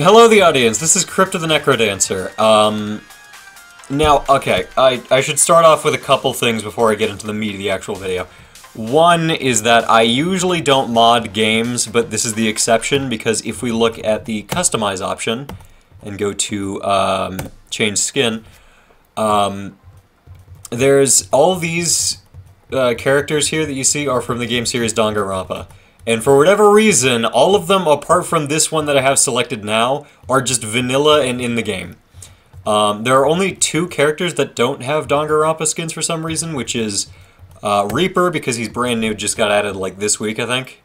Hello, the audience. This is Crypt of the NecroDancer. Now, okay, I should start off with a couple things before I get into the meat of the actual video. One is that I usually don't mod games, but this is the exception, because if we look at the Customize option and go to Change Skin, there's all these characters here that you see are from the game series Danganronpa. And for whatever reason, all of them, apart from this one that I have selected now, are just vanilla and in the game. There are only two characters that don't have Danganronpa skins for some reason, which is Reaper, because he's brand new, just got added like this week, I think.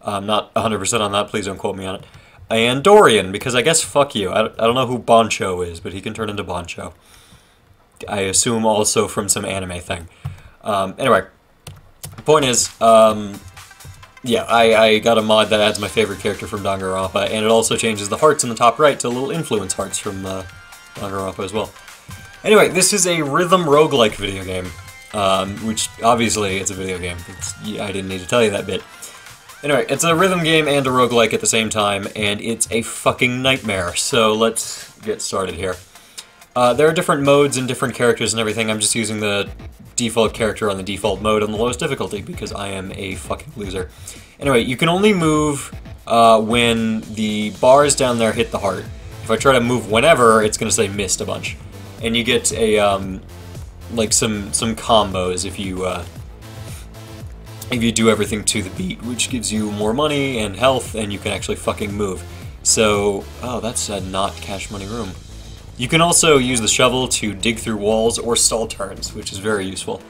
I'm not 100% on that, please don't quote me on it. And Dorian, because I guess fuck you. I don't know who Boncho is, but he can turn into Boncho. I assume also from some anime thing. Anyway, the point is, yeah, I got a mod that adds my favorite character from Danganronpa, and it also changes the hearts in the top right to little influence hearts from Danganronpa as well. Anyway, this is a rhythm roguelike video game, which obviously it's a video game. I didn't need to tell you that bit. Anyway, it's a rhythm game and a roguelike at the same time, and it's a fucking nightmare, so let's get started here. There are different modes and different characters and everything. I'm just using the default character on the default mode on the lowest difficulty because I am a fucking loser. Anyway, you can only move when the bars down there hit the heart. If I try to move whenever, it's gonna say missed a bunch. And you get a, like some combos if you do everything to the beat, which gives you more money and health, and you can actually fucking move. So, oh, that's a not cash money room. You can also use the shovel to dig through walls or stall turns, which is very useful.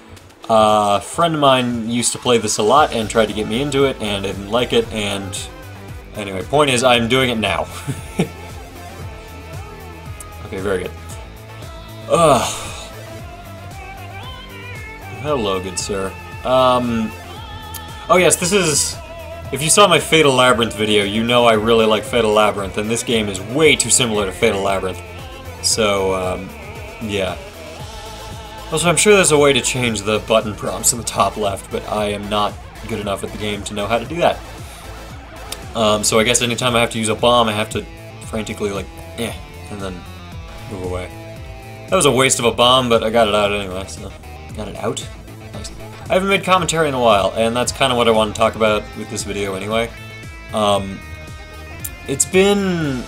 A friend of mine used to play this a lot and tried to get me into it, and I didn't like it, and anyway, point is, I'm doing it now. Okay, very good. Hello, good sir. Oh yes, this is... If you saw my Fatal Labyrinth video, you know I really like Fatal Labyrinth, and this game is way too similar to Fatal Labyrinth. So, yeah. Also, I'm sure there's a way to change the button prompts in the top left, but I am not good enough at the game to know how to do that. So I guess anytime I have to use a bomb, I have to frantically, like, and then move away. That was a waste of a bomb, but I got it out anyway, so... Got it out? Nice. I haven't made commentary in a while, and that's kind of what I want to talk about with this video anyway. It's been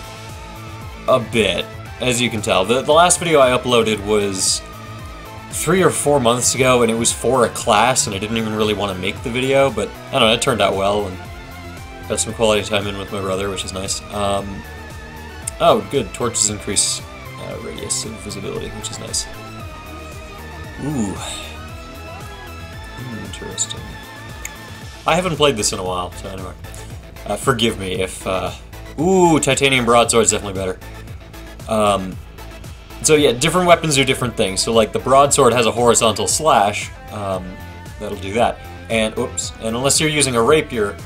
a bit, as you can tell. The last video I uploaded was 3 or 4 months ago, and it was for a class, and I didn't even really want to make the video, but I don't know, it turned out well, and got some quality time in with my brother, which is nice. Oh, good, torches increase radius of visibility, which is nice. Ooh. Interesting. I haven't played this in a while, so anyway. Forgive me if, ooh, titanium broadsword is definitely better. So yeah, different weapons do different things. So like the broadsword has a horizontal slash, that'll do that. And, oops, and unless you're using a rapier,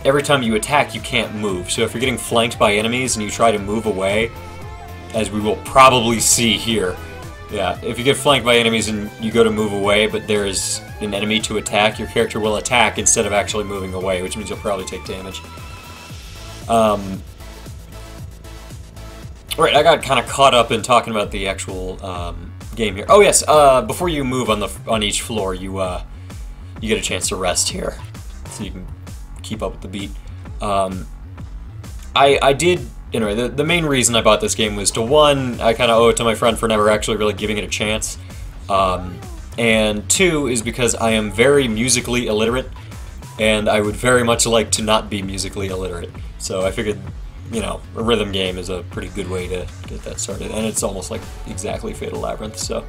every time you attack you can't move. So if you're getting flanked by enemies and you try to move away, as we will probably see here, yeah, if you get flanked by enemies and you go to move away, but there's an enemy to attack, your character will attack instead of actually moving away, which means you'll probably take damage. Right, I got kind of caught up in talking about the actual game here. Oh yes, before you move on each floor, you get a chance to rest here, so you can keep up with the beat. I did. Anyway, the main reason I bought this game was to, one, I kind of owe it to my friend for never actually really giving it a chance, and two is because I am very musically illiterate, and I would very much like to not be musically illiterate. So I figured, you know, a rhythm game is a pretty good way to get that started, and it's almost like exactly Fatal Labyrinth, so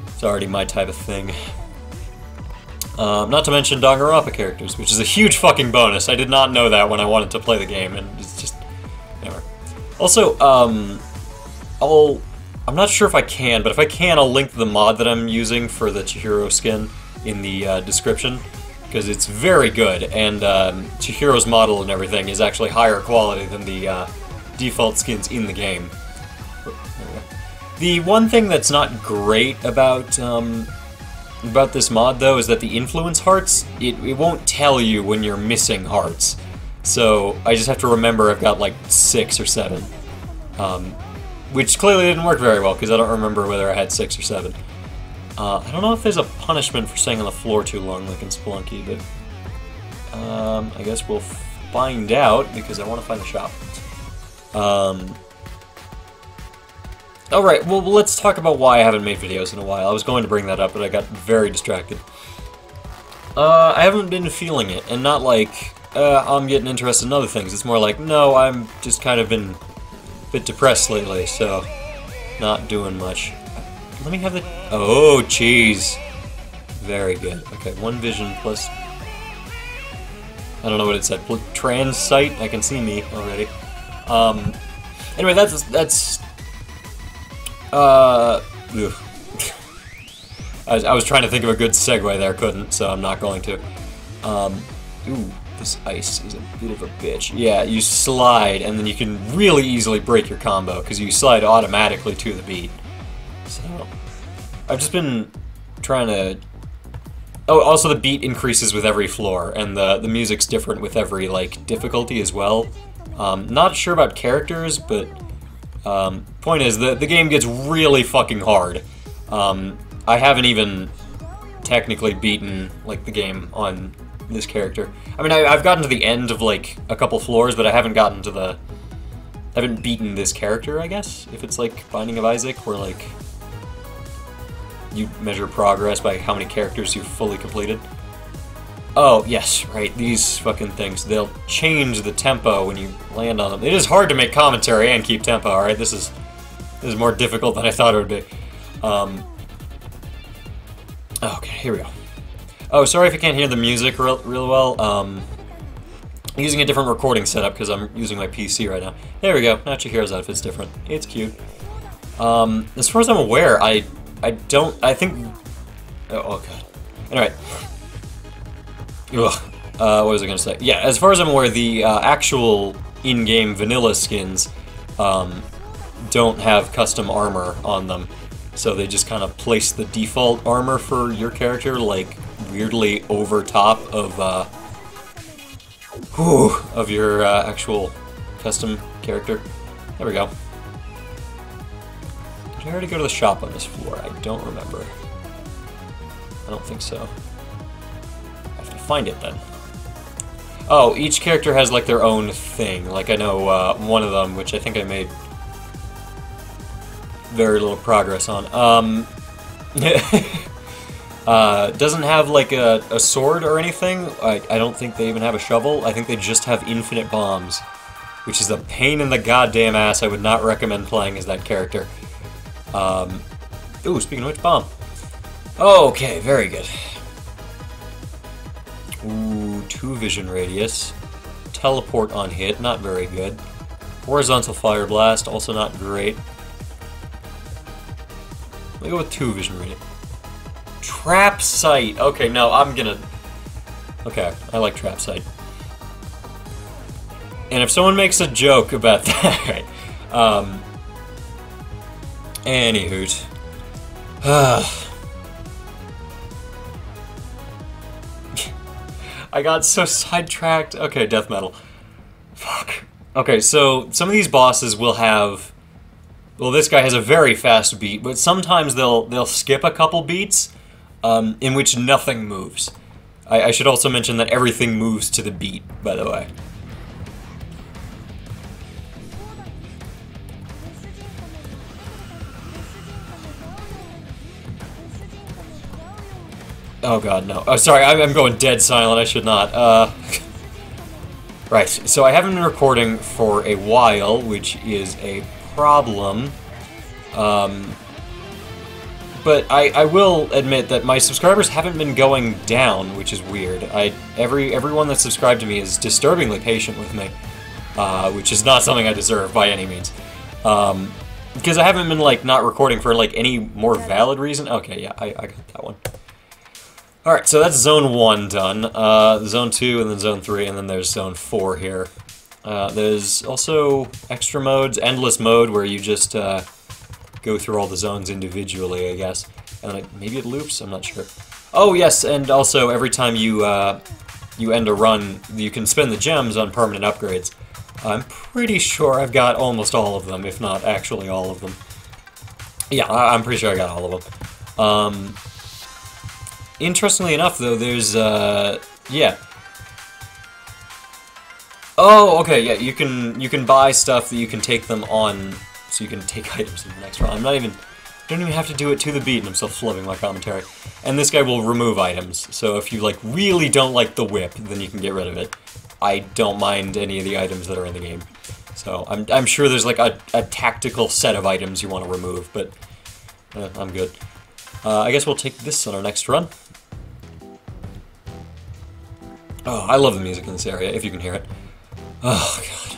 it's already my type of thing. Not to mention Danganronpa characters, which is a huge fucking bonus. I did not know that when I wanted to play the game, and it's just... Never. Also, I'm not sure if I can, but if I can, I'll link the mod that I'm using for the Chihiro skin in the description, because it's very good, and Chihiro's model and everything is actually higher quality than the default skins in the game. The one thing that's not great about this mod, though, is that the influence hearts, it won't tell you when you're missing hearts. So I just have to remember I've got like 6 or 7. Which clearly didn't work very well, because I don't remember whether I had 6 or 7. I don't know if there's a punishment for staying on the floor too long, like in Spelunky, but I guess we'll find out, because I want to find the shop. Alright, well, let's talk about why I haven't made videos in a while. I was going to bring that up, but I got very distracted. I haven't been feeling it, and not like I'm getting interested in other things. It's more like, no, I'm just kind of been a bit depressed lately, so not doing much. Let me have the... Oh, jeez. Very good. Okay, 1 vision plus... I don't know what it said. Trans sight? I can see me already. Anyway, that's... Ugh. I was trying to think of a good segue there, couldn't, so I'm not going to. Ooh, this ice is a bit of a bitch. Yeah, you slide, and then you can really easily break your combo, because you slide automatically to the beat. So, I've just been trying to... Oh, also the beat increases with every floor, and the music's different with every, like, difficulty as well. Not sure about characters, but... point is, the game gets really fucking hard. I haven't even technically beaten, like, the game on this character. I mean, I've gotten to the end of, like, a couple floors, but I haven't gotten to the... I haven't beaten this character, I guess? If it's like Binding of Isaac, where, like, you measure progress by how many characters you've fully completed. Oh, yes, right, these fucking things. They'll change the tempo when you land on them. It is hard to make commentary and keep tempo, alright? This is more difficult than I thought it would be. Okay, here we go. Oh, sorry if you can't hear the music real well. I'm using a different recording setup because I'm using my PC right now. There we go. Now Chihiro's outfit's different. It's cute. As far as I'm aware, I think... Oh, god. Anyway. Ugh. What was I gonna say? Yeah, as far as I'm aware, the actual in-game vanilla skins don't have custom armor on them. So they just kind of place the default armor for your character, like, weirdly over top of your actual custom character. There we go. Did I already go to the shop on this floor? I don't remember. I don't think so. I have to find it then. Oh, each character has, like, their own thing. Like, I know one of them, which I think I made very little progress on. Doesn't have, like, a sword or anything. I don't think they even have a shovel. I think they just have infinite bombs, which is a pain in the goddamn ass. I would not recommend playing as that character. Ooh, speaking of which, bomb. Okay, very good. Ooh, 2 vision radius. Teleport on hit, not very good. Horizontal fire blast, also not great. Let me go with 2 vision radius. Trap sight. Okay, no, I'm gonna... Okay, I like trap sight. And if someone makes a joke about that, right? Anyhoot. I got so sidetracked. Okay, death metal. Fuck. Okay, so some of these bosses will have... Well, this guy has a very fast beat, but sometimes they'll skip a couple beats, in which nothing moves. I should also mention that everything moves to the beat, by the way. Oh god, no. Oh, sorry, I'm going dead silent, I should not. Right, so I haven't been recording for a while, which is a problem. But I will admit that my subscribers haven't been going down, which is weird. Everyone that's subscribed to me is disturbingly patient with me, which is not something I deserve by any means. Because I haven't been, like, not recording for, like, any more valid reason. Okay, yeah, I got that one. Alright, so that's Zone 1 done. Zone 2, and then Zone 3, and then there's Zone 4 here. There's also extra modes, endless mode, where you just go through all the zones individually, I guess. And then maybe it loops? I'm not sure. Oh, yes, and also every time you you end a run, you can spend the gems on permanent upgrades. I'm pretty sure I've got almost all of them, if not actually all of them. Yeah, I'm pretty sure I got all of them. Interestingly enough, though, there's, yeah. Oh, okay, yeah, you can buy stuff that you can take them on, so you can take items in the next round. Don't even have to do it to the beat, and I'm still flubbing my commentary. And this guy will remove items, so if you, like, really don't like the whip, then you can get rid of it. I don't mind any of the items that are in the game. So, I'm sure there's, like, a tactical set of items you want to remove, but I'm good. I guess we'll take this on our next run. Oh, I love the music in this area, if you can hear it. Oh, God.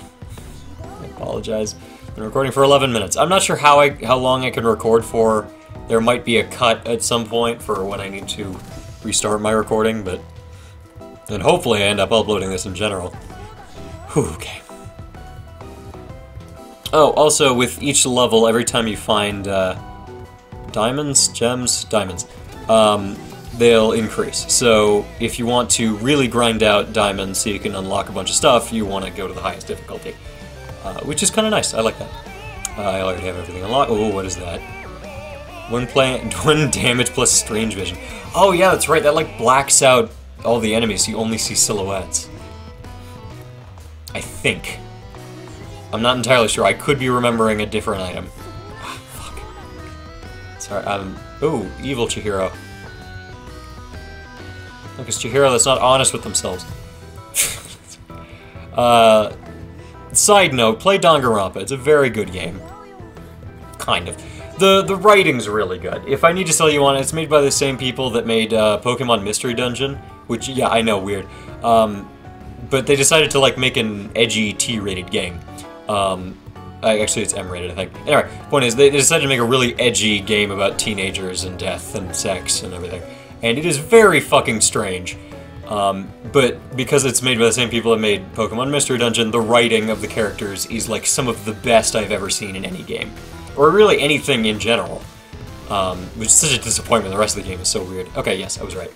I apologize. I've been recording for 11 minutes. I'm not sure how long I can record for. There might be a cut at some point for when I need to restart my recording, but... And hopefully I end up uploading this in general. Whew, okay. Oh, also, with each level, every time you find, diamonds? Gems? Diamonds. They'll increase. So, if you want to really grind out diamonds so you can unlock a bunch of stuff, you want to go to the highest difficulty. Which is kind of nice. I like that. I already have everything unlocked. Oh, what is that? One damage plus strange vision. Oh, yeah, that's right. That, like, blacks out all the enemies, so you only see silhouettes. I think. I'm not entirely sure. I could be remembering a different item. Ah, fuck. Sorry, ooh, evil Chihiro. Look, it's Chihiro that's not honest with themselves. Side note, play Danganronpa. It's a very good game. Kind of. The writing's really good. If I need to sell you on it, it's made by the same people that made Pokemon Mystery Dungeon, which, yeah, I know, weird. But they decided to, like, make an edgy T-rated game. Actually, it's M-rated, I think. Anyway, point is, they decided to make a really edgy game about teenagers and death and sex and everything. And it is very fucking strange. But because it's made by the same people that made Pokemon Mystery Dungeon, the writing of the characters is, like, some of the best I've ever seen in any game. Or really anything in general. Which is such a disappointment. The rest of the game is so weird. Okay, yes, I was right.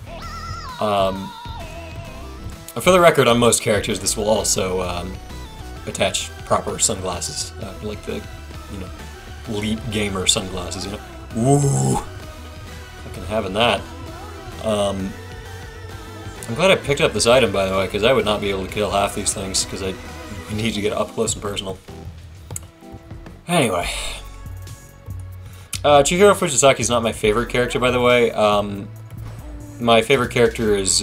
For the record, on most characters, this will also attach proper sunglasses. Like the, you know, elite gamer sunglasses, you know? Ooh! Fucking having that. I'm glad I picked up this item, by the way, because I would not be able to kill half these things, because I need to get up close and personal. Anyway. Chihiro Fujisaki's not my favorite character, by the way. My favorite character is,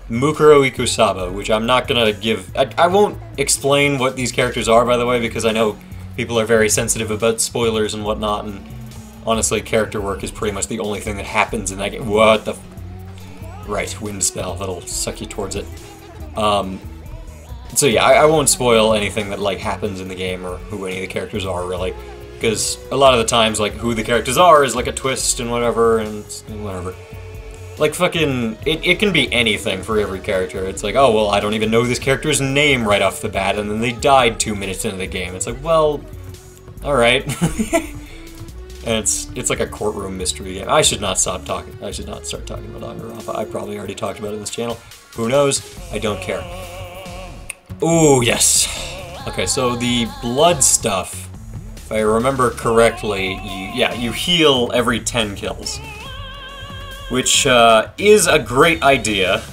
Mukuro Ikusaba, which I'm not gonna give... I won't explain what these characters are, by the way, because I know people are very sensitive about spoilers and whatnot, and honestly, character work is pretty much the only thing that happens in that game. What the... Right, wind spell, that'll suck you towards it. So yeah, I won't spoil anything that, like, happens in the game, or who any of the characters are, really. Because a lot of the times, like, who the characters are is, like, a twist and whatever, and whatever. Like, fucking... It can be anything for every character. It's like, oh, well, I don't even know this character's name right off the bat, and then they died 2 minutes into the game. It's like, well... Alright. And it's like a courtroom mystery game. I should not stop talking. I should not start talking about Danganronpa. I probably already talked about it in this channel. Who knows? I don't care. Ooh, yes. Okay, so the blood stuff, if I remember correctly, you heal every 10 kills. Which is a great idea,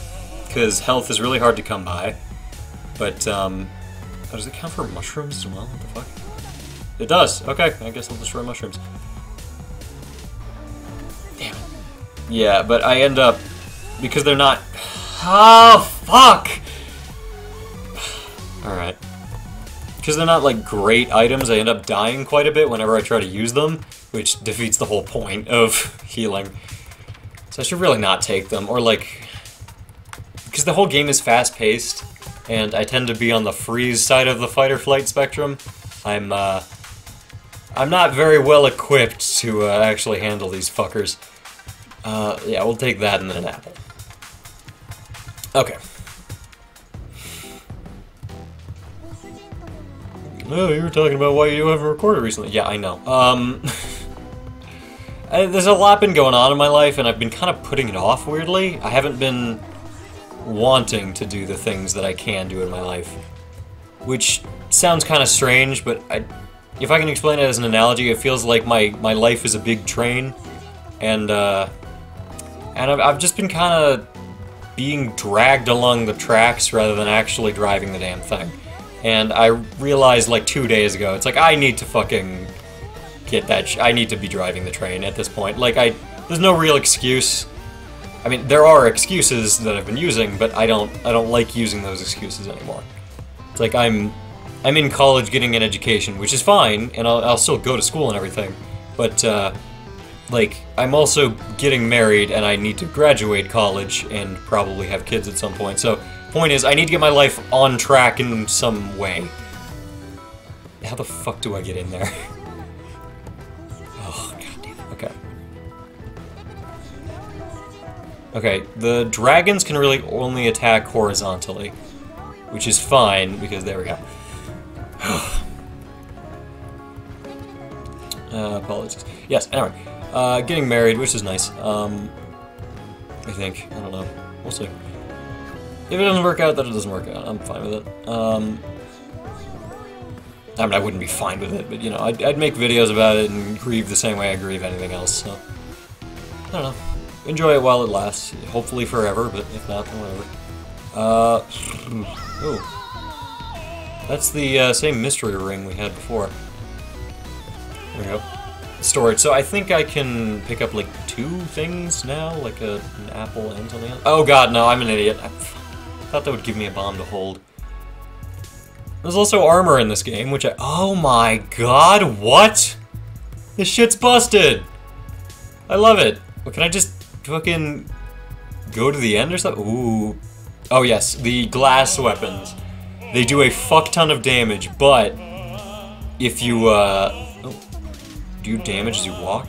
because health is really hard to come by. But, oh, does it count for mushrooms as well? What the fuck? It does. Okay, I guess I'll destroy mushrooms. Damn it. Yeah, but I end up... Because they're not... Oh, fuck! Alright. Because they're not, like, great items, I end up dying quite a bit whenever I try to use them, which defeats the whole point of healing. So I should really not take them, or, like... Because the whole game is fast-paced, and I tend to be on the freeze side of the fight-or-flight spectrum. I'm not very well equipped to actually handle these fuckers. Yeah, we'll take that and then an apple. Okay. Oh, you were talking about why you haven't recorded recently. Yeah, I know. There's a lot been going on in my life, and I've been kind of putting it off weirdly. I haven't been wanting to do the things that I can do in my life. Which sounds kind of strange, but if I can explain it as an analogy, it feels like my life is a big train, and I've just been kind of being dragged along the tracks rather than actually driving the damn thing. And I realized like 2 days ago, it's like, I need to fucking get that I need to be driving the train at this point. Like, there's no real excuse. I mean, there are excuses that I've been using, but I don't like using those excuses anymore. It's like I'm in college getting an education, which is fine, and I'll still go to school and everything, but like, I'm also getting married, and I need to graduate college and probably have kids at some point. So, point is, I need to get my life on track in some way. How the fuck do I get in there? Oh, goddamn. Okay. Okay, the dragons can really only attack horizontally, which is fine, because there we go. Apologies. Yes, anyway. Getting married, which is nice. I think. I don't know. We'll see. If it doesn't work out, then it doesn't work out. I'm fine with it. I mean, I wouldn't be fine with it, but, you know, I'd make videos about it and grieve the same way I grieve anything else, so... I don't know. Enjoy it while it lasts. Hopefully forever, but if not, then whatever. Ooh. That's the same mystery ring we had before. There we go. Storage. So I think I can pick up, like, 2 things now? Like an apple and something else? Oh god, no, I'm an idiot. I thought that would give me a bomb to hold. There's also armor in this game, which oh my god, what? This shit's busted! I love it. Well, can I just fucking go to the end or something? Ooh. Oh yes, the glass weapons. They do a fuck ton of damage, but if you, do you damage as you walk?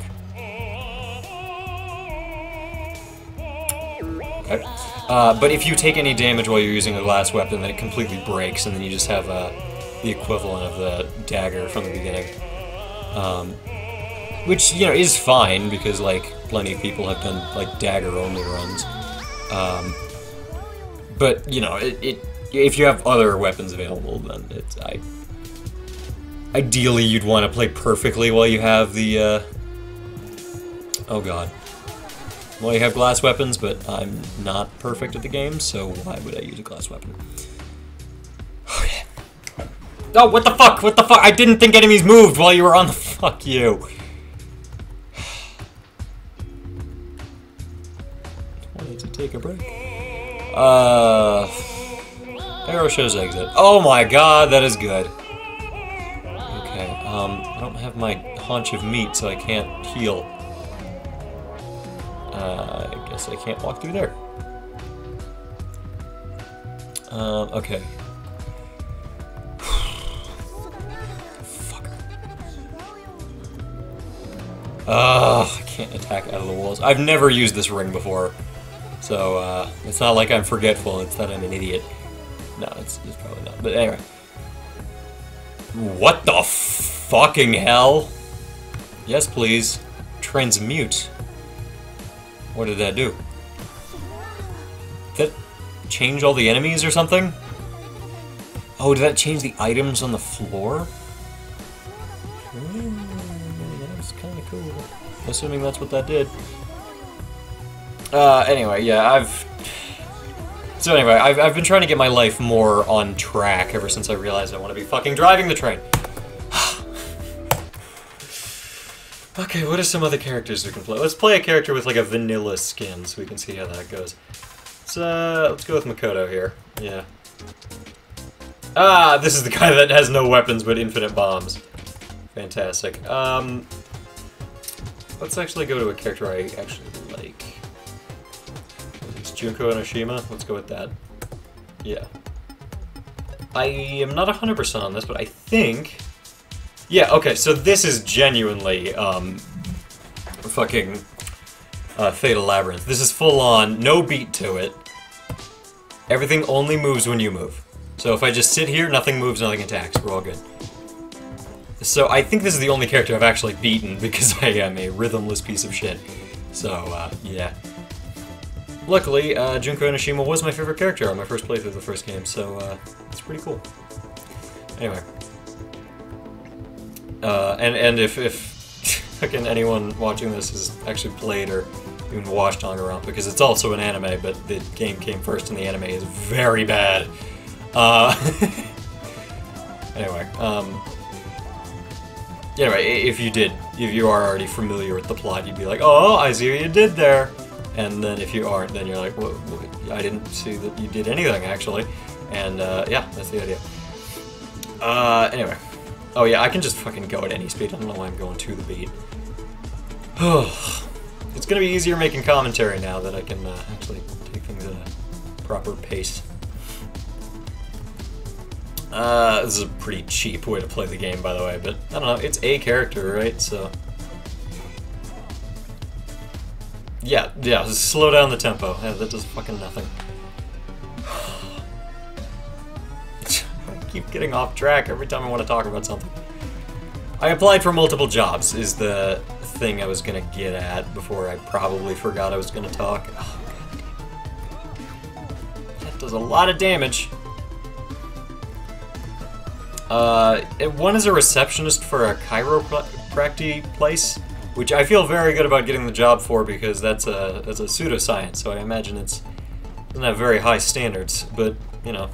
Okay. But if you take any damage while you're using a glass weapon, then it completely breaks, and then you just have the equivalent of the dagger from the beginning. Which, you know, is fine, because, like, plenty of people have done, like, dagger-only runs. But, you know, if you have other weapons available, then it's... Ideally, you'd want to play perfectly while you have the, oh god. Well, you have glass weapons, but I'm not perfect at the game, so why would I use a glass weapon? Okay. Oh, what the fuck? What the fuck? I didn't think enemies moved while you were on the... Fuck you. I need to take a break. Arrow shows exit. Oh my god, that is good. Okay, I don't have my haunch of meat, so I can't heal. I guess I can't walk through there. Okay. Fucker. I can't attack out of the walls. I've never used this ring before, so, it's not like I'm forgetful, it's that I'm an idiot. No, it's probably not, but anyway. What the fucking hell? Yes, please. Transmute. What did that do? Did that change all the enemies or something? Oh, did that change the items on the floor? That was kind of cool. Assuming that's what that did. Anyway, yeah, So anyway, I've been trying to get my life more on track ever since I realized I want to be fucking driving the train. Okay, what are some other characters we can play? Let's play a character with like a vanilla skin so we can see how that goes. Let's go with Makoto here. Yeah. Ah, this is the guy that has no weapons but infinite bombs. Fantastic. Let's actually go to a character I actually like. It's Junko Enoshima. Let's go with that. Yeah. I am not 100% on this, but I think... Yeah, okay, so this is genuinely, fucking, Fatal Labyrinth. This is full on, no beat to it. Everything only moves when you move. So if I just sit here, nothing moves, nothing attacks. We're all good. So I think this is the only character I've actually beaten because I am a rhythmless piece of shit. So, yeah. luckily, Junko Enoshima was my favorite character on my first playthrough of the first game, so it's pretty cool. Anyway. And if again, anyone watching this has actually played or even watched Danganronpa, because it's also an anime, but the game came first and the anime is very bad. Anyway, if you are already familiar with the plot, you'd be like, oh, I see what you did there. And then if you aren't, then you're like, well, I didn't see that you did anything, actually. And, yeah, that's the idea. Anyway. Oh yeah, I can just fucking go at any speed. I don't know why I'm going to the beat. It's gonna be easier making commentary now that I can actually take things at a proper pace. This is a pretty cheap way to play the game, by the way, but I don't know, it's a character, right? So... Yeah, just slow down the tempo. Yeah, that does fucking nothing. I keep getting off track every time I want to talk about something. I applied for multiple jobs, is the thing I was gonna get at before I probably forgot I was gonna talk. Oh, God. That does a lot of damage. One is a receptionist for a chiropractic place, which I feel very good about getting the job for because that's a pseudoscience, so I imagine it doesn't have very high standards, but, you know.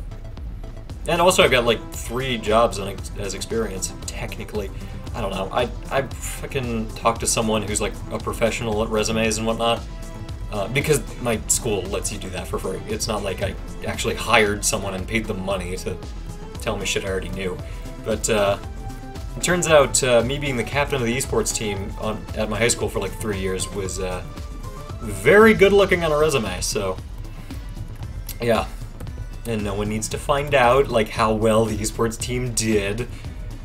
And also I've got like 3 jobs as experience, technically. I don't know, I fucking talked to someone who's like a professional at resumes and whatnot, because my school lets you do that for free. It's not like I actually hired someone and paid them money to tell me shit I already knew. But it turns out me being the captain of the esports team at my high school for like 3 years was very good looking on a resume, so yeah. And no one needs to find out like how well the esports team did.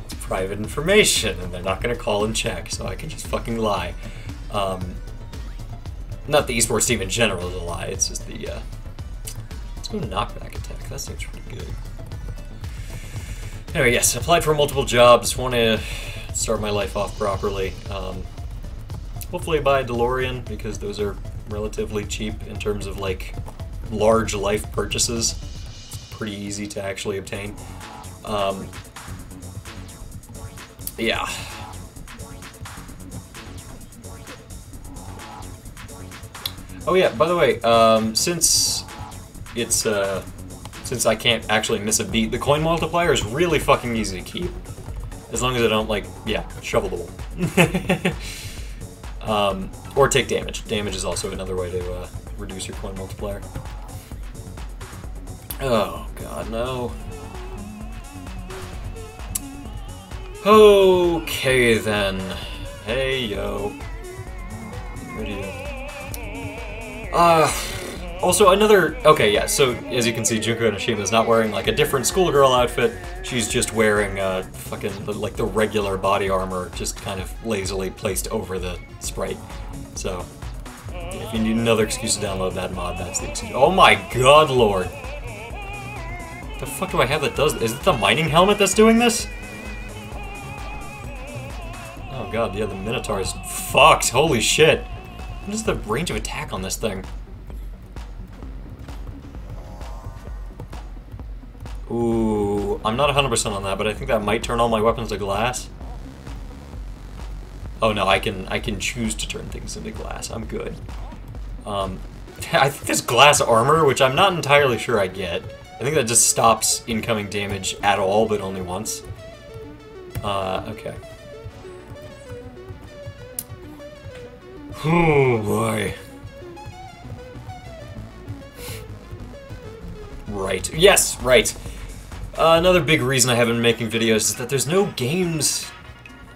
It's private information, and they're not gonna call and check, so I can just fucking lie. Not the esports team in general is a lie, it's just the let's go knockback attack, that seems pretty good. Anyway, yes, applied for multiple jobs, want to start my life off properly. Hopefully buy a DeLorean, because those are relatively cheap in terms of like large life purchases. It's pretty easy to actually obtain. Yeah. Oh yeah, by the way, since I can't actually miss a beat, the coin multiplier is really fucking easy to keep. As long as I don't, like, yeah, shovel the wall. Or take damage. Damage is also another way to reduce your coin multiplier. Oh, God, no. Okay, then. Hey, yo. What do you do? Also, another... Okay, yeah, so, as you can see, Junko Enoshima is not wearing, like, a different schoolgirl outfit. She's just wearing, fucking, like, the regular body armor, just kind of lazily placed over the sprite. So, if you need another excuse to download that mod, that's the excuse. Oh my god, lord! What the fuck do I have that does... Is it the mining helmet that's doing this? Oh god, yeah, the Minotaur is fucked. Holy shit. What is the range of attack on this thing? Ooh, I'm not 100% on that, but I think that might turn all my weapons to glass. Oh no, I can choose to turn things into glass. I'm good. I think there's glass armor, which I'm not entirely sure I get. I think that just stops incoming damage at all, but only once. Okay. Oh boy. Right. Yes, right. Another big reason I haven't been making videos is that there's no games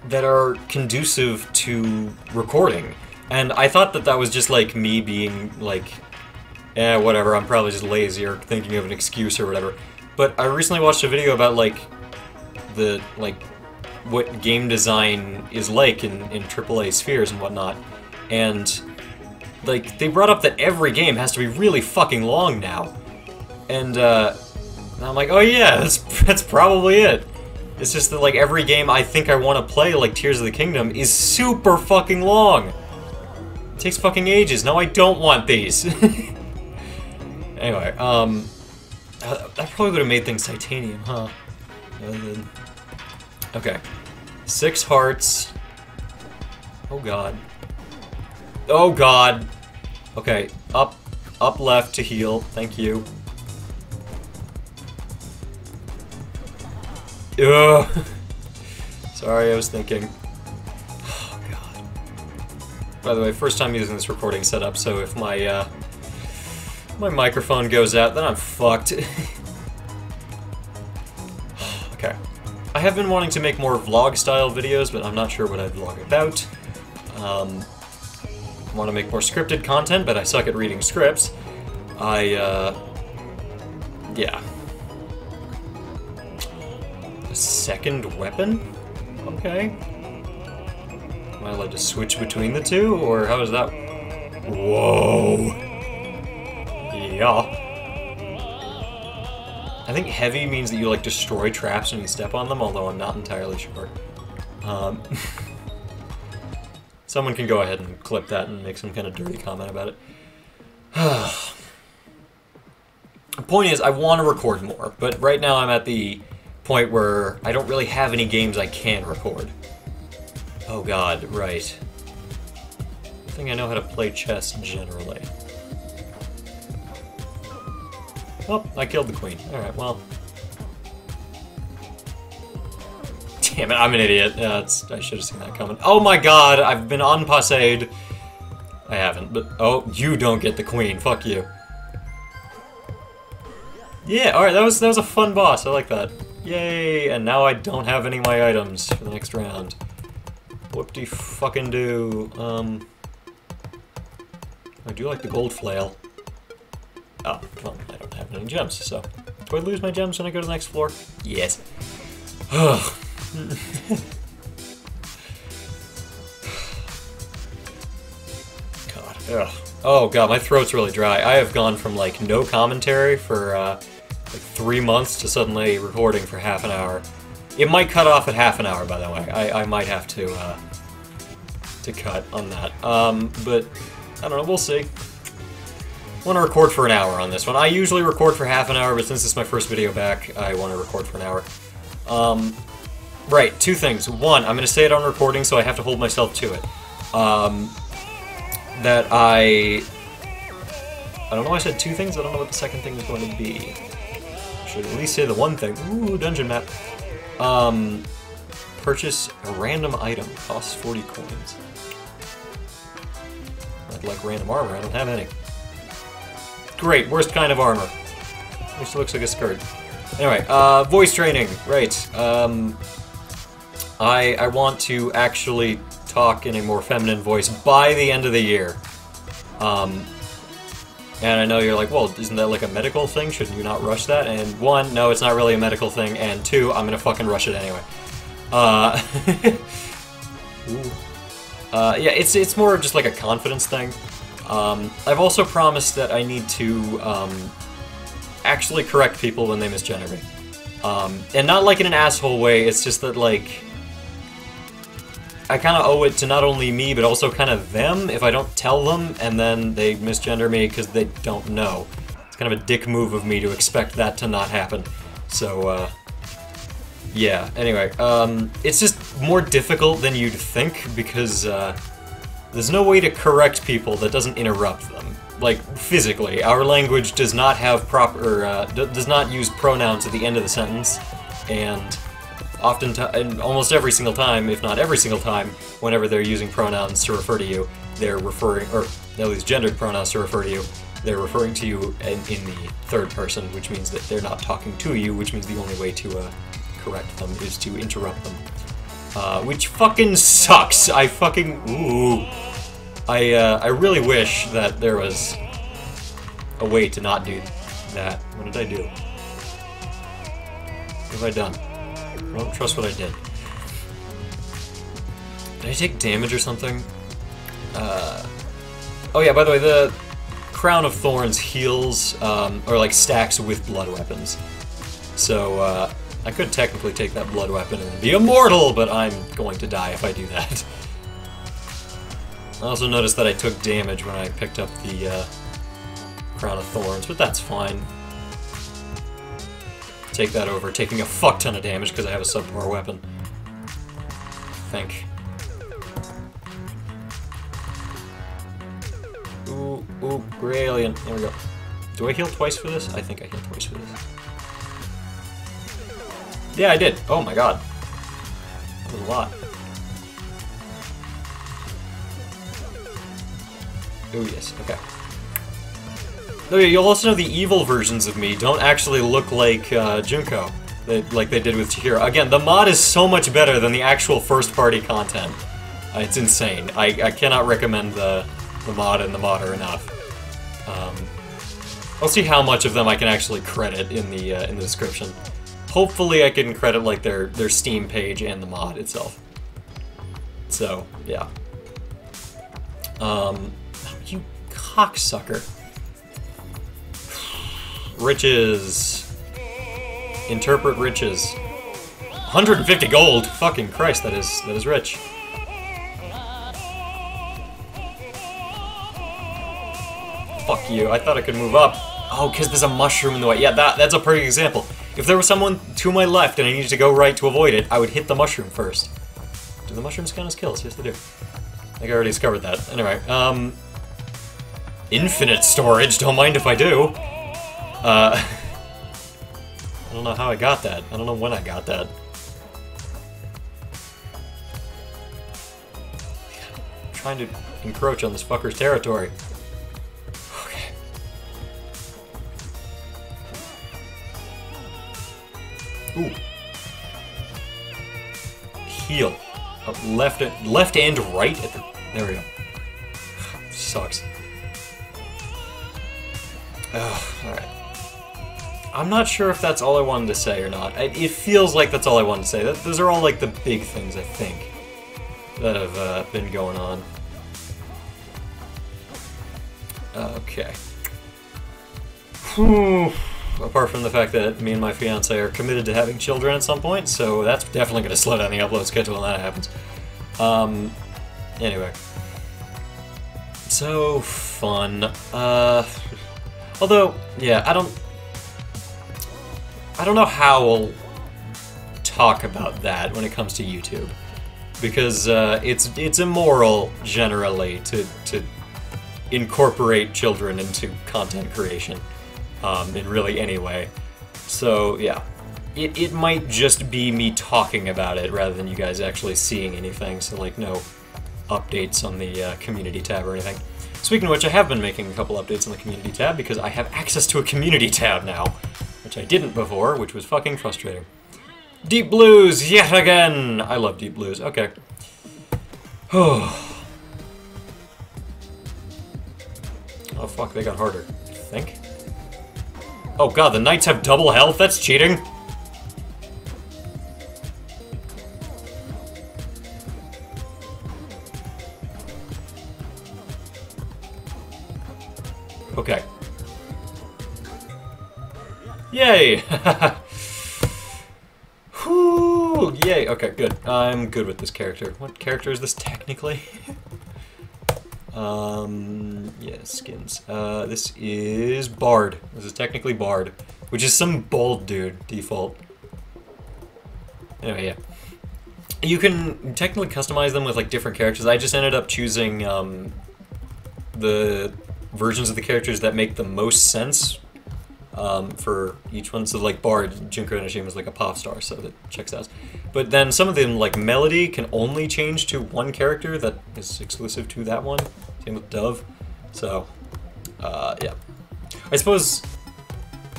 that are conducive to recording. And I thought that that was just like me being like, eh, whatever, I'm probably just lazy or thinking of an excuse or whatever. But I recently watched a video about like what game design is like in AAA spheres and whatnot. And like they brought up that every game has to be really fucking long now. And I'm like, oh yeah, that's probably it. It's just that like every game I think I want to play, like Tears of the Kingdom, is super fucking long. It takes fucking ages. No, I don't want these. Anyway, that probably would have made things titanium, huh? Okay. 6 hearts. Oh god. Oh god! Okay, up left to heal. Thank you. Ugh. Sorry, I was thinking. Oh god. By the way, first time using this recording setup, so if my my microphone goes out, then I'm fucked. Okay. I have been wanting to make more vlog-style videos, but I'm not sure what I'd vlog about. I want to make more scripted content, but I suck at reading scripts. Yeah. A second weapon? Okay. Am I allowed to switch between the two, or how is that? Whoa! Yeah. I think heavy means that you, like, destroy traps when you step on them, although I'm not entirely sure. Someone can go ahead and clip that and make some kind of dirty comment about it. The point is, I want to record more, but right now I'm at the point where I don't really have any games I can record. Oh god, right. I think I know how to play chess generally. Oh, I killed the queen. Alright, well. Damn it, I'm an idiot. I should have seen that coming. Oh my god, I've been unpassed. I haven't, but... Oh, you don't get the queen. Fuck you. Yeah, alright, that was a fun boss. I like that. Yay, and now I don't have any of my items for the next round. Whoop-de-fucking-do. I do like the gold flail. Oh, well, I don't have any gems, so... Do I lose my gems when I go to the next floor? Yes. Ugh. God. Ugh. Oh god, my throat's really dry. I have gone from, like, no commentary for, like, 3 months to suddenly recording for half an hour. It might cut off at half an hour, by the way. I might have to cut on that. But, I don't know, we'll see. I want to record for an hour on this one. I usually record for half an hour, but since this is my first video back, I want to record for an hour. Right, 2 things. 1, I'm going to say it on recording, so I have to hold myself to it. That I don't know why I said 2 things, I don't know what the second thing is going to be. I should at least say the 1 thing. Ooh, dungeon map. Purchase a random item, costs 40 coins. I'd like random armor, I don't have any. Great, worst kind of armor. At least it looks like a skirt. Anyway, voice training, right. I want to actually talk in a more feminine voice by the end of the year. And I know you're like, well, isn't that like a medical thing? Shouldn't you not rush that? And 1, no, it's not really a medical thing, and 2, I'm gonna fucking rush it anyway. Yeah, it's more of just like a confidence thing. I've also promised that I need to, actually correct people when they misgender me. And not like in an asshole way, it's just that, like, I kind of owe it to not only me, but also kind of them if I don't tell them, and then they misgender me because they don't know. It's kind of a dick move of me to expect that to not happen. So, yeah, anyway, it's just more difficult than you'd think, because, there's no way to correct people that doesn't interrupt them. Like, physically. Our language does not have proper, does not use pronouns at the end of the sentence, and and almost every single time, if not every single time, whenever they're using pronouns to refer to you, they're referring, or at least gendered pronouns to refer to you, they're referring to you in the third person, which means that they're not talking to you, which means the only way to correct them is to interrupt them. Which fucking sucks! I fucking... Ooh. I really wish that there was a way to not do that. What did I do? What have I done? I don't trust what I did. Did I take damage or something? Oh yeah, by the way, the Crown of Thorns heals, or like stacks with blood weapons. So, I could technically take that blood weapon and be immortal, but I'm going to die if I do that. I also noticed that I took damage when I picked up the Crown of Thorns, but that's fine. Take that over taking a fuck ton of damage because I have a subpar weapon. I think. Ooh, ooh, gray alien. There we go. Do I heal twice for this? I think I heal twice for this. Yeah, I did. Oh my god. That was a lot. Oh yes, okay. Oh yeah, you'll also know the evil versions of me don't actually look like Junko, like they did with Chihiro. Again, the mod is so much better than the actual first-party content. It's insane. I cannot recommend the mod and the modder enough. I'll see how much of them I can actually credit in the description. Hopefully I can credit like their Steam page and the mod itself. So, yeah. You cocksucker. Riches. Interpret riches. 150 gold! Fucking Christ, that is rich. Fuck you, I thought I could move up. Oh, because there's a mushroom in the way. Yeah, that's a perfect example. If there was someone to my left and I needed to go right to avoid it, I would hit the mushroom first. Do the mushrooms count as kills? Yes, they do. I think I already discovered that. Anyway, infinite storage, don't mind if I do. I don't know how I got that. I don't know when I got that. I'm trying to encroach on this fucker's territory. Okay. Ooh. Heal. Left and right at the... There we go. Sucks. Alright. I'm not sure if that's all I wanted to say or not. It feels like that's all I wanted to say. Those are all, like, the big things, I think, that have been going on. Okay. Whew. Apart from the fact that me and my fiancé are committed to having children at some point, so that's definitely going to slow down the upload schedule when that happens. Anyway. So fun. Although, yeah, I don't know how we'll talk about that when it comes to YouTube, because it's immoral generally to incorporate children into content creation in really any way. So yeah, it might just be me talking about it rather than you guys actually seeing anything. So like no updates on the community tab or anything. Speaking of which, I have been making a couple updates on the community tab because I have access to a community tab now, which I didn't before, which was fucking frustrating. Deep Blues, yet again! I love Deep Blues, okay. Oh fuck, they got harder, I think. Oh god, the knights have double health? That's cheating! Okay. Yay! Whoo! Yay! Okay, good. I'm good with this character. What character is this technically? Yeah, skins. This is Bard. This is technically Bard, which is some bold dude, default. Anyway, yeah. You can technically customize them with, like, different characters. I just ended up choosing, the versions of the characters that make the most sense for each one. So like Bard, Junko Enoshima is like a pop star, so that checks out. But then some of them, like Melody, can only change to one character that is exclusive to that one. Same with Dove. So, yeah. I suppose...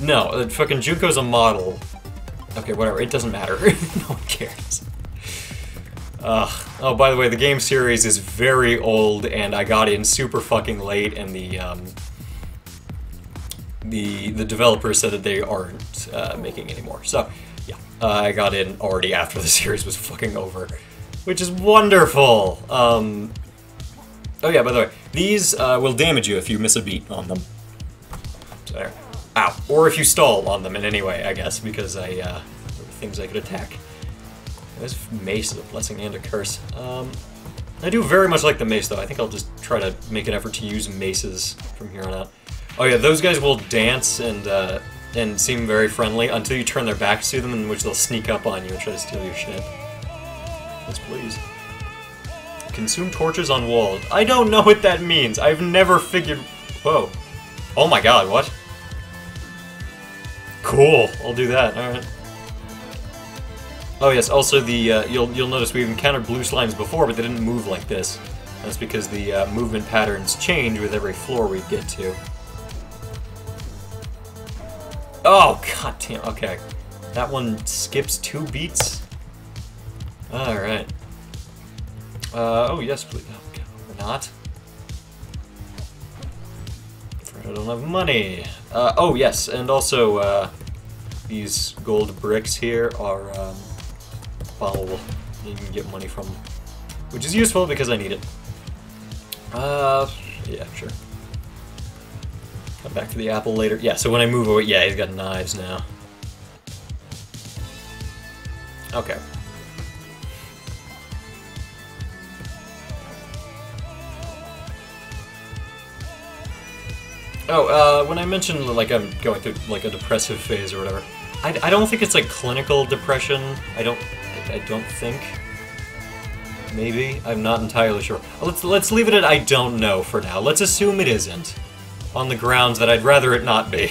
No, fucking Junko's a model. Okay, whatever, it doesn't matter. No one cares. Oh, by the way, the game series is very old, and I got in super fucking late, and the developers said that they aren't making anymore. So, yeah, I got in already after the series was fucking over, which is wonderful. Oh yeah, by the way, these will damage you if you miss a beat on them. So there. Ow. Or if you stall on them in any way, I guess, because there were things I could attack. This mace is a blessing and a curse. I do very much like the mace, though. I think I'll just try to make an effort to use maces from here on out. Oh yeah, those guys will dance and seem very friendly until you turn their backs to them, in which they'll sneak up on you and try to steal your shit. Yes, please. Consume torches on walls. I don't know what that means. I've never figured... Whoa. Oh my god, what? Cool. I'll do that. Alright. Oh yes, also the, you'll notice we've encountered blue slimes before, but they didn't move like this. That's because the movement patterns change with every floor we get to. Oh, god damn, okay. That one skips 2 beats? Alright. Oh yes, please. Oh, god, or not. I don't have money. Oh yes, and also, these gold bricks here are, followable. You can get money from them, which is useful because I need it. Yeah, sure. Come back to the apple later. Yeah, so when I move away, yeah, he's got knives now. Okay. Oh, when I mentioned, like, I'm going through, like, a depressive phase or whatever, I don't think it's, like, clinical depression. I don't think. Maybe? I'm not entirely sure. Let's leave it at I don't know for now. Let's assume it isn't. On the grounds that I'd rather it not be.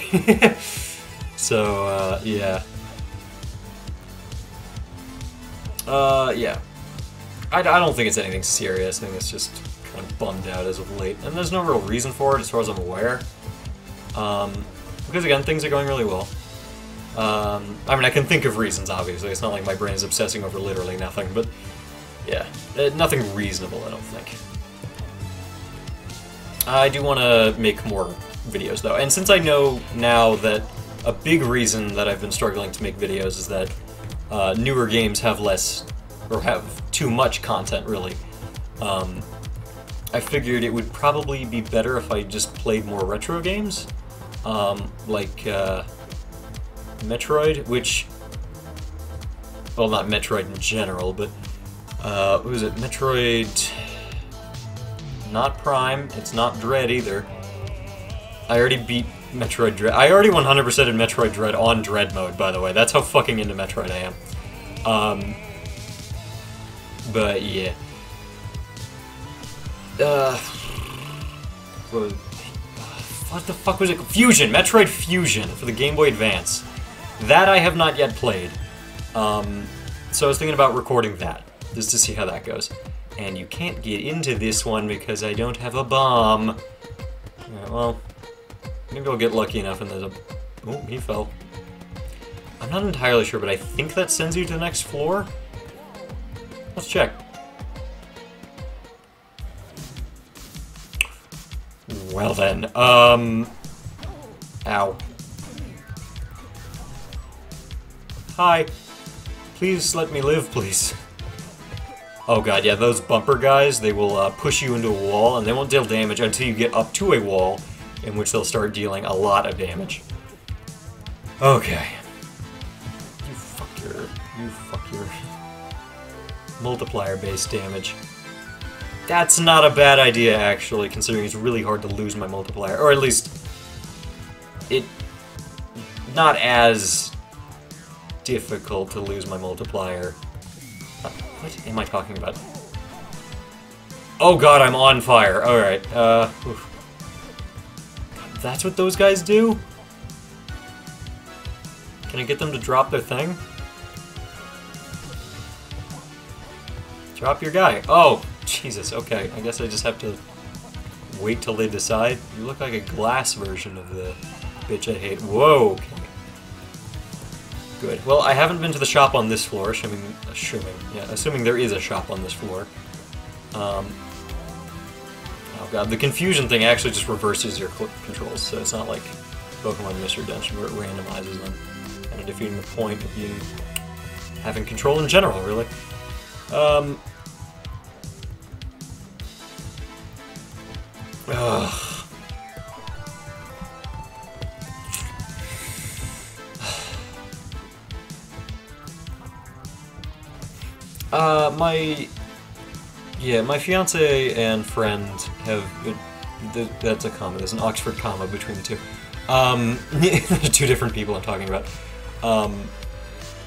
So, yeah. Yeah. I don't think it's anything serious. I think it's just kind of bummed out as of late. And there's no real reason for it as far as I'm aware. Because again, things are going really well. I mean, I can think of reasons, obviously. It's not like my brain is obsessing over literally nothing, but yeah, nothing reasonable, I don't think. I do want to make more videos, though, and since I know now that a big reason that I've been struggling to make videos is that newer games have less, or have too much content, really, I figured it would probably be better if I just played more retro games, like Metroid, which, well, not Metroid in general, but, what was it, Metroid, not Prime, it's not Dread either. I already beat Metroid Dread. I already 100%ed Metroid Dread on Dread mode, by the way. That's how fucking into Metroid I am. But yeah. What the fuck was it? Fusion! Metroid Fusion for the Game Boy Advance. That I have not yet played. So I was thinking about recording that, just to see how that goes. And you can't get into this one because I don't have a bomb. Alright, well, maybe I'll get lucky enough and there's a... Oh, he fell. I'm not entirely sure, but I think that sends you to the next floor? Let's check. Well then, ow. Hi. Please let me live, please. Oh god, yeah, those bumper guys, they will push you into a wall, and they won't deal damage until you get up to a wall, in which they'll start dealing a lot of damage. Okay. You fuck your multiplier-based damage. That's not a bad idea, actually, considering it's really hard to lose my multiplier. Or at least, not as difficult to lose my multiplier. What am I talking about? Oh god, I'm on fire. Alright, that's what those guys do? Can I get them to drop their thing? Drop your guy. Oh, Jesus, okay. I guess I just have to wait till they decide. You look like a glass version of the bitch I hate. Whoa, okay. Good. Well, I haven't been to the shop on this floor, assuming there is a shop on this floor. Oh god, the confusion thing actually just reverses your controls, so it's not like Pokemon Mystery Dungeon where it randomizes them, kind of defeating the point of you having control in general, really. Ugh. My fiance and friend have That's a comma. There's an Oxford comma between the two. There's two different people I'm talking about.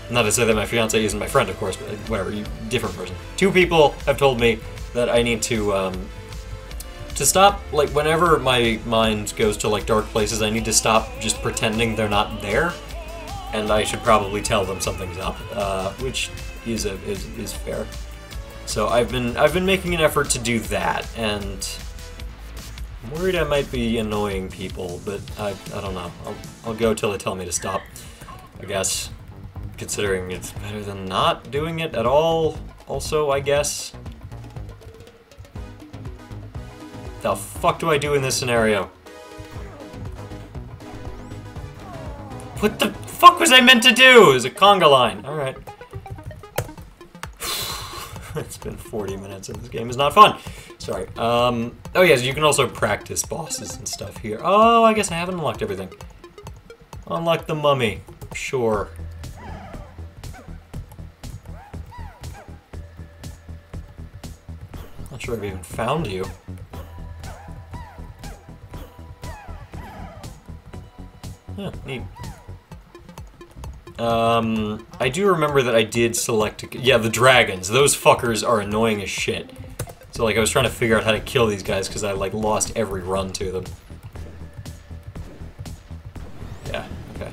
Not to say that my fiance isn't my friend, of course, but whatever, different person. Two people have told me that I need to stop, like, whenever my mind goes to, like, dark places, I need to stop just pretending they're not there, and I should probably tell them something's up, which is fair. So I've been making an effort to do that, and I'm worried I might be annoying people, but I don't know. I'll go till they tell me to stop, I guess, considering it's better than not doing it at all, also, I guess. The fuck do I do in this scenario? What the fuck was I meant to do? It was a conga line. Alright. It's been 40 minutes and this game is not fun. Sorry. Oh yes, you can also practice bosses and stuff here. Oh, I guess I haven't unlocked everything. Unlock the mummy. Sure. Not sure I've even found you. Yeah, neat. I do remember that I did select... Yeah, the dragons. Those fuckers are annoying as shit. So, like, I was trying to figure out how to kill these guys because I, like, lost every run to them. Yeah, okay.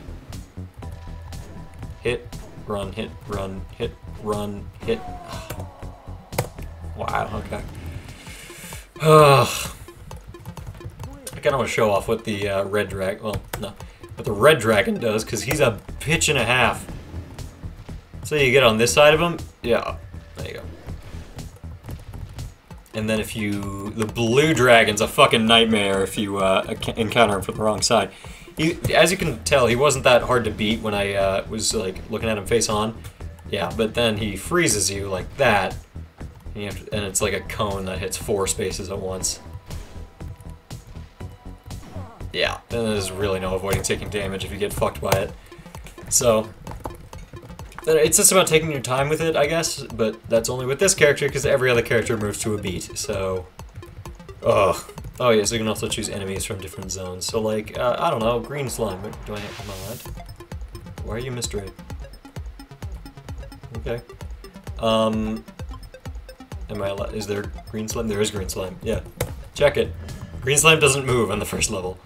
Hit, run, hit, run, hit, run, hit. Wow, okay. Ugh. I kind of want to show off what the red dragon... Well, no. What the red dragon does, because he's a bitch and a half. So you get on this side of him, yeah, there you go. And then if you... The blue dragon's a fucking nightmare if you encounter him from the wrong side. As you can tell, he wasn't that hard to beat when I was like looking at him face on. Yeah, but then he freezes you like that, and, and it's like a cone that hits 4 spaces at once. Yeah, and there's really no avoiding taking damage if you get fucked by it. So, it's just about taking your time with it, I guess, but that's only with this character because every other character moves to a beat, so... Ugh. Oh yeah, so you can also choose enemies from different zones. So like, I don't know, green slime. Do I have, am I allowed? Why are you mystery? Okay. Am I allowed, is there green slime? There is green slime, yeah. Check it. Green slime doesn't move on the first level.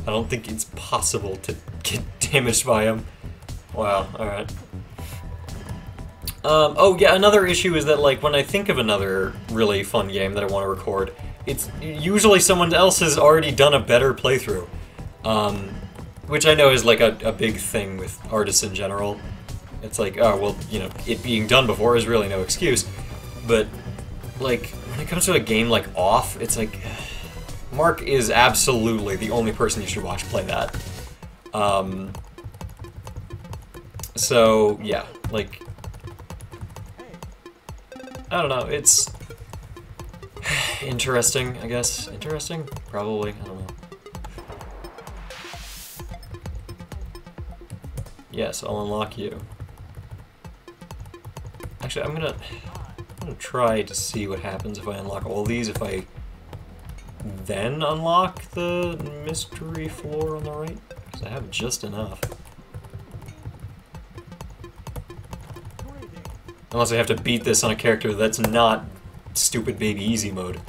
I don't think it's possible to get damaged by him. Wow, alright. Oh yeah, another issue is that, like, when I think of another really fun game that I want to record, it's usually someone else has already done a better playthrough. Which I know is, like, a big thing with artists in general. It's like, oh, well, you know, it being done before is really no excuse. But, like, when it comes to a game like Off, it's like... Mark is absolutely the only person you should watch play that. So, yeah, like... I don't know, it's... interesting, I guess. Interesting? Probably, I don't know. Yes, I'll unlock you. Actually, I'm gonna try to see what happens if I unlock all these, if I then unlock the mystery floor on the right, because I have just enough. Unless I have to beat this on a character that's not stupid baby easy mode.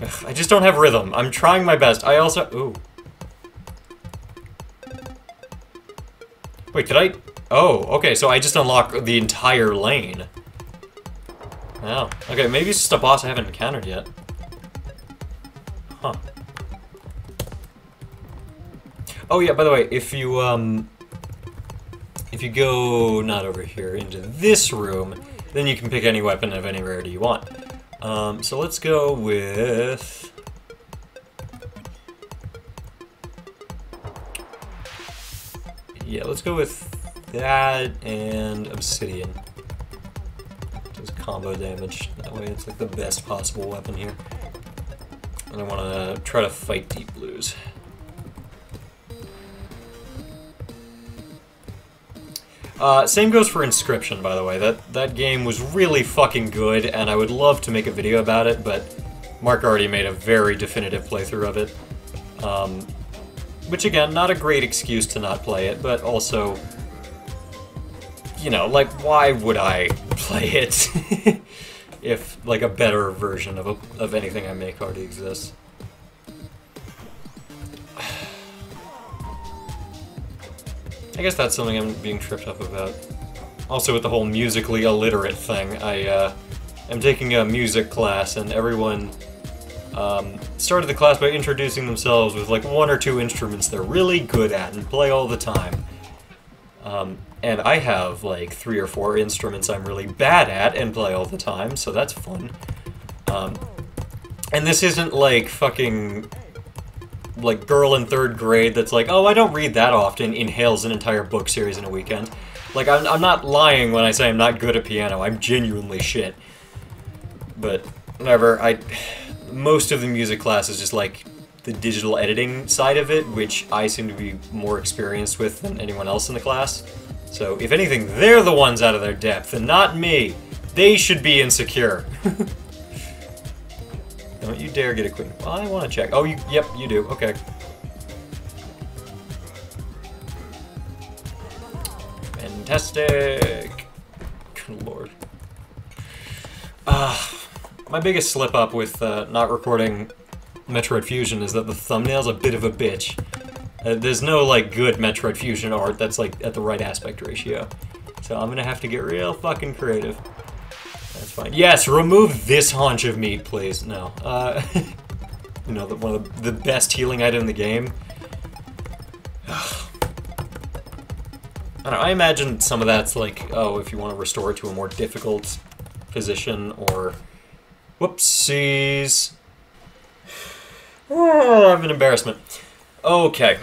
Ugh, I just don't have rhythm. I'm trying my best. I also... Ooh. Wait, did I... Oh, okay, so I just unlock the entire lane. Wow. Okay, maybe it's just a boss I haven't encountered yet. Huh. Oh yeah, by the way, if you go, not over here, into this room, then you can pick any weapon of any rarity you want. So let's go with... Yeah, let's go with that and obsidian. Does combo damage. That way it's like the best possible weapon here. And I want to try to fight deep blues. Same goes for Inscription, by the way. That game was really fucking good, and I would love to make a video about it, but Mark already made a very definitive playthrough of it. Which, again, not a great excuse to not play it, but also, you know, like, why would I play it if, like, a better version of anything I make already exists? I guess that's something I'm being tripped up about. Also, with the whole musically illiterate thing, I am taking a music class, and everyone started the class by introducing themselves with like 1 or 2 instruments they're really good at and play all the time. And I have like 3 or 4 instruments I'm really bad at and play all the time, so that's fun. And this isn't like fucking like girl in 3rd grade that's like, oh, I don't read that often, inhales an entire book series in a weekend. Like, I'm not lying when I say I'm not good at piano, I'm genuinely shit. But, whatever, most of the music class is just like the digital editing side of it, which I seem to be more experienced with than anyone else in the class. So, if anything, they're the ones out of their depth, and not me. They should be insecure. Don't you dare get a queen. Well, I want to check. Oh, yep, you do. Okay. Fantastic. Good lord. My biggest slip up with not recording Metroid Fusion is that the thumbnail's a bit of a bitch. There's no, like, good Metroid Fusion art that's, like, at the right aspect ratio. So I'm gonna have to get real fucking creative. That's fine. Yes, remove this haunch of meat, please. No. You know, one of the best healing item in the game. I don't know, I imagine some of that's like, oh, if you want to restore it to a more difficult position, or... Whoopsies. Oh, I'm an embarrassment. Okay.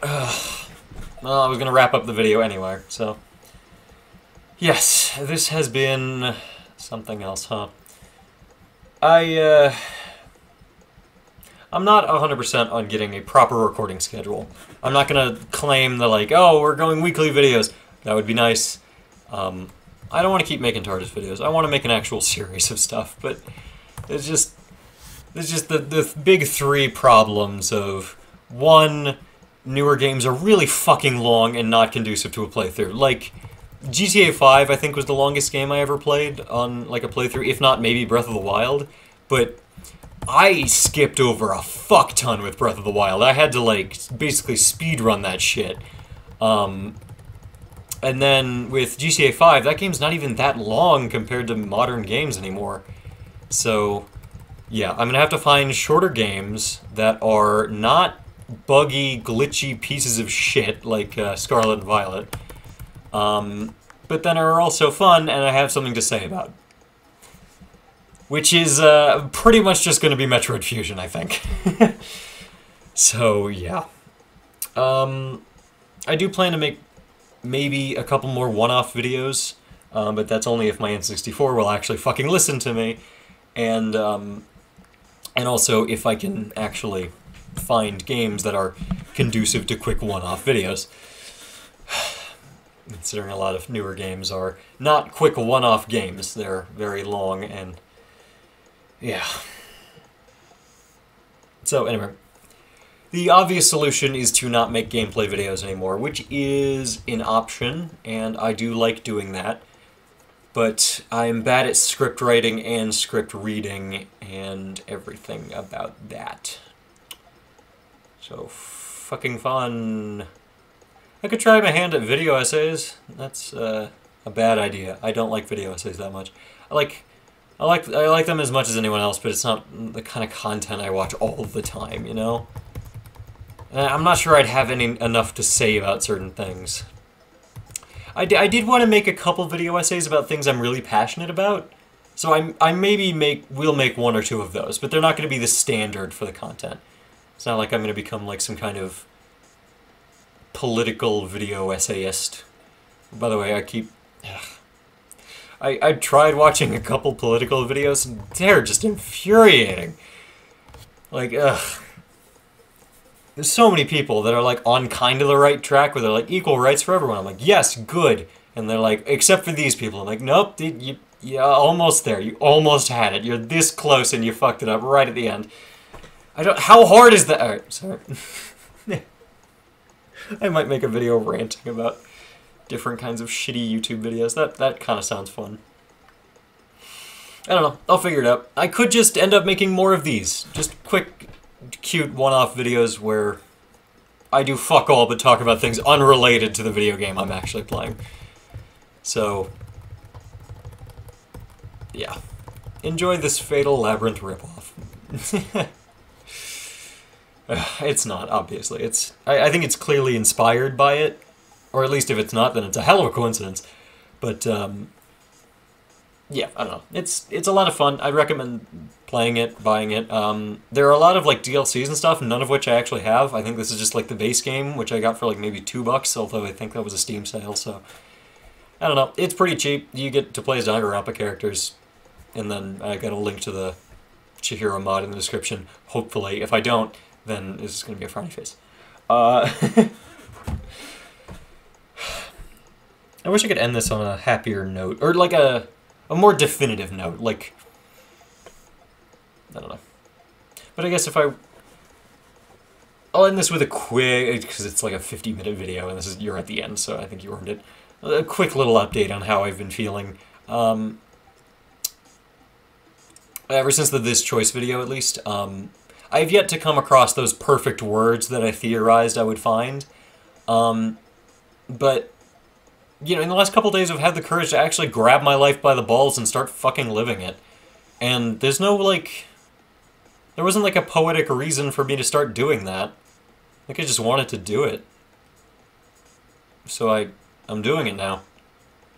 Well, I was gonna wrap up the video anyway, so... Yes, this has been... something else, huh? I'm not 100% on getting a proper recording schedule. I'm not gonna claim that, like, oh, we're going weekly videos. That would be nice. I don't want to keep making TARDIS videos. I want to make an actual series of stuff, but there's just the big 3 problems of, 1, newer games are really fucking long and not conducive to a playthrough. Like, GTA 5, I think, was the longest game I ever played on, like, a playthrough, if not maybe Breath of the Wild, but I skipped over a fuck ton with Breath of the Wild. I had to, like, basically speedrun that shit. And then with GTA 5, that game's not even that long compared to modern games anymore. So, yeah, I'm gonna have to find shorter games that are not buggy, glitchy pieces of shit like Scarlet and Violet. But then are also fun, and I have something to say about. Which is, pretty much just gonna be Metroid Fusion, I think. So, yeah. I do plan to make maybe a couple more one-off videos, but that's only if my N64 will actually fucking listen to me, and also if I can actually find games that are conducive to quick one-off videos. Considering a lot of newer games are not quick one-off games, they're very long and... yeah. So, anyway. The obvious solution is to not make gameplay videos anymore, which is an option, and I do like doing that. But I'm bad at script writing and script reading and everything about that. So, fucking fun. I could try my hand at video essays. That's a bad idea. I don't like video essays that much. I like them as much as anyone else, but it's not the kind of content I watch all the time, you know? I'm not sure I'd have enough to say about certain things. I did want to make a couple video essays about things I'm really passionate about, so I maybe will make 1 or 2 of those, but they're not going to be the standard for the content. It's not like I'm going to become like some kind of political video essayist. By the way, I tried watching a couple political videos, and they're just infuriating. Like, ugh. There's so many people that are, like, on kind of the right track where they're like, equal rights for everyone. I'm like, yes, good. And they're like, except for these people. I'm like, nope, Yeah, almost there. You almost had it. You're this close and you fucked it up right at the end. I don't... How hard is that? Alright, sorry. I might make a video ranting about different kinds of shitty YouTube videos. That kind of sounds fun. I don't know. I'll figure it out. I could just end up making more of these. Just quick, cute one-off videos where I do fuck all but talk about things unrelated to the video game I'm actually playing. So, yeah. Enjoy this Fatal Labyrinth ripoff. It's not, obviously. I think it's clearly inspired by it. Or at least if it's not, then it's a hell of a coincidence. But, yeah, I don't know. It's a lot of fun. I recommend playing it, buying it. There are a lot of, like, DLCs and stuff, none of which I actually have. I think this is just, like, the base game, which I got for, like, maybe $2, although I think that was a Steam sale, so... I don't know. It's pretty cheap. You get to play as Danganronpa characters, and then I got a link to the Chihiro mod in the description, hopefully. If I don't, then this is going to be a frowny face. I wish I could end this on a happier note, or like a more definitive note, like, I don't know. But I guess if I'll end this with a quick, because it's like a 50-minute video, and you're at the end, so I think you earned it. A quick little update on how I've been feeling. Ever since the This Choice video, at least, I've yet to come across those perfect words that I theorized I would find. But, you know, in the last couple days I've had the courage to actually grab my life by the balls and start fucking living it. And there's no, like... There wasn't, like, a poetic reason for me to start doing that. Like, I just wanted to do it. So I'm doing it now.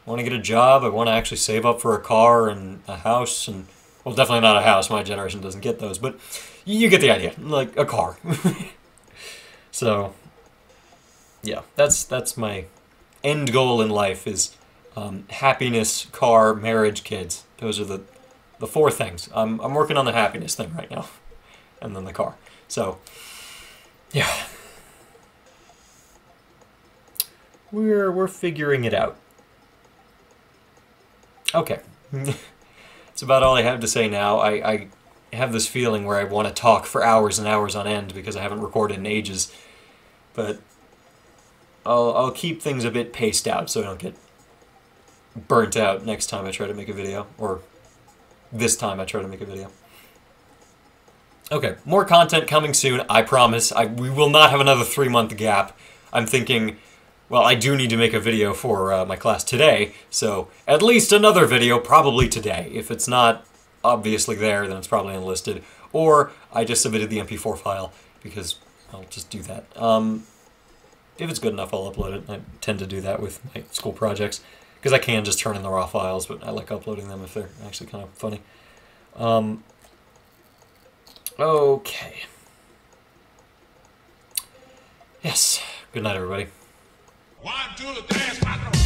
I want to get a job, I want to actually save up for a car and a house, and... Well, definitely not a house, my generation doesn't get those, but you get the idea. Like, a car. So, yeah, that's my end goal in life is happiness, car, marriage, kids. Those are the 4 things. I'm working on the happiness thing right now. And then the car. So, yeah. We're figuring it out. Okay. That's about all I have to say now. I have this feeling where I want to talk for hours and hours on end because I haven't recorded in ages. But I'll keep things a bit paced out so I don't get burnt out next time I try to make a video. Or this time I try to make a video. Okay, more content coming soon, I promise. We will not have another 3-month gap. I'm thinking... Well, I do need to make a video for my class today, so at least another video probably today. If it's not obviously there, then it's probably unlisted. Or I just submitted the MP4 file, because I'll just do that. If it's good enough, I'll upload it. I tend to do that with my school projects, because I can just turn in the raw files, but I like uploading them if they're actually kind of funny. Okay. Yes. Good night, everybody. 1, 2, 3, 4.